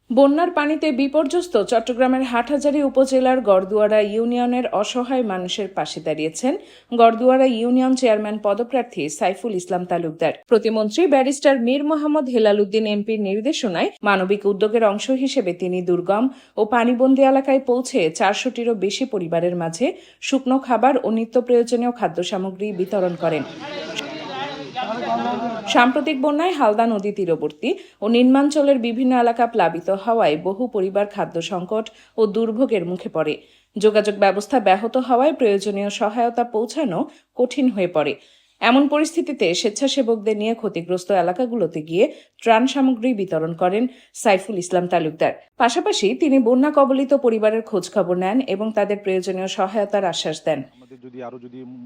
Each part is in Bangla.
বন্যার পানিতে বিপর্যস্ত চট্টগ্রামের হাটহাজারী উপজেলার গড়দুয়ারা ইউনিয়নের অসহায় মানুষের পাশে দাঁড়িয়েছেন গড়দুয়ারা ইউনিয়ন চেয়ারম্যান পদপ্রার্থী সাইফুল ইসলাম তালুকদার। প্রতিমন্ত্রী ব্যারিস্টার মীর মোহাম্মদ হেলাল উদ্দিন এমপির নির্দেশনায় মানবিক উদ্যোগের অংশ হিসেবে তিনি দুর্গম ও পানিবন্দী এলাকায় পৌঁছে 400টিরও বেশি পরিবারের মাঝে শুকনো খাবার ও নিত্য প্রয়োজনীয় খাদ্য সামগ্রী বিতরণ করেন। সাম্প্রতিক বন্যায় হালদা নদী তীরবর্তী ও নিম্নাঞ্চলের বিভিন্ন এলাকা প্লাবিত হওয়ায় বহু পরিবার খাদ্য সংকট ও দুর্ভোগের মুখে পড়ে। যোগাযোগ ব্যবস্থা ব্যাহত হওয়ায় প্রয়োজনীয় সহায়তা পৌঁছানো কঠিন হয়ে পড়ে। এমন পরিস্থিতিতে স্বেচ্ছাসেবকদের নিয়ে ক্ষতিগ্রস্ত এলাকাগুলোতে গিয়ে ত্রাণ সামগ্রী বিতরণ করেন সাইফুল ইসলাম তালুকদার। পাশাপাশি তিনি বন্যা কবলিত পরিবারের খোঁজখবর নেন এবং তাদের প্রয়োজনীয় সহায়তার আশ্বাস দেন। আমাদের যদি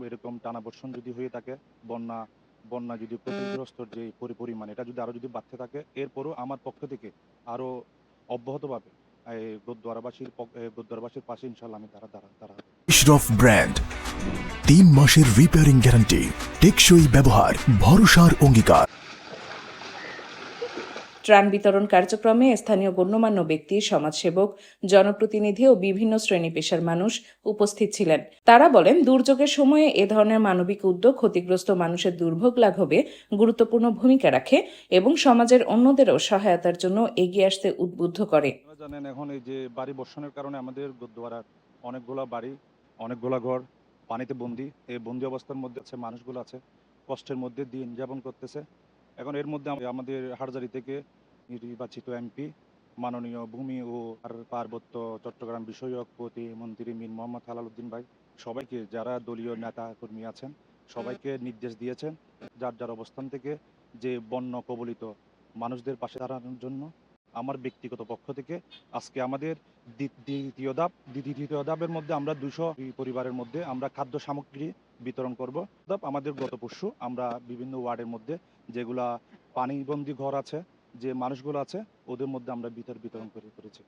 এরকম টানাবর্ষণ হয়ে থাকে, বন্যা বন্যা যদি ক্ষতিগ্রস্ত যে পরিমাণ এটা যদি আরো বাড়তে থাকে, এরপরও আমার পক্ষ থেকে আরো অব্যাহতভাবে গুরুদ্বারাবাসীর পাশে ইনশাল্লাহ আমি দাঁড়া। ইশরফ ব্র্যান্ড 3 মাসের রিপেয়ারিং গ্যারান্টি, টেকসই ব্যবহার, ভরসার অঙ্গীকার। ত্রাণ বিতরণ কার্যক্রমে স্থানীয় গণ্যমান্য ব্যক্তি, সমাজসেবক, জনপ্রতিনিধি ও বিভিন্ন শ্রেণী পেশার মানুষ উপস্থিত ছিলেন। তারা বলেন, দুর্যোগের সময়ে এ ধরনের মানবিক উদ্যোগ ক্ষতিগ্রস্ত মানুষের দুর্ভোগ লাঘবে গুরুত্বপূর্ণ ভূমিকা রাখে এবং সমাজের অন্যদেরও সহায়তার জন্য এগিয়ে আসতে উদ্বুদ্ধ করে। জানেন, এখন এই যে বাড়ি বর্ষণের কারণে আমাদের গুরুদ্বারার অনেকগুলা বাড়ি, অনেকগুলা ঘর পানিতে বন্দী। এই বন্দী অবস্থার মধ্যে আছে মানুষগুলো আছে, কষ্টের মধ্যে দিন যাপন করতেছে। এখন এর মধ্যে আমাদের হাটহাজারী থেকে নির্বাচিত এমপি মাননীয় ভূমি ও পার্বত্য চট্টগ্রাম বিষয়ক প্রতিমন্ত্রী মীর মোহাম্মদ হেলাল উদ্দিন ভাই সবাইকে, যারা দলীয় নেতা কর্মী আছেন, সবাইকে নির্দেশ দিয়েছেন যার যার অবস্থান থেকে যে বন্যা কবলিত মানুষদের পাশে দাঁড়ানোর জন্য। আমার ব্যক্তিগত পক্ষ থেকে আজকে আমাদের দ্বিতীয় ধাপের মধ্যে আমরা 200 পরিবারের মধ্যে আমরা খাদ্য সামগ্রী বিতরণ করব। আমাদের গত পরশু আমরা বিভিন্ন ওয়ার্ডের মধ্যে যেগুলা পানিবন্দী ঘর আছে, যে মানুষগুলো আছে, ওদের মধ্যে আমরা বিতরণ করেছি।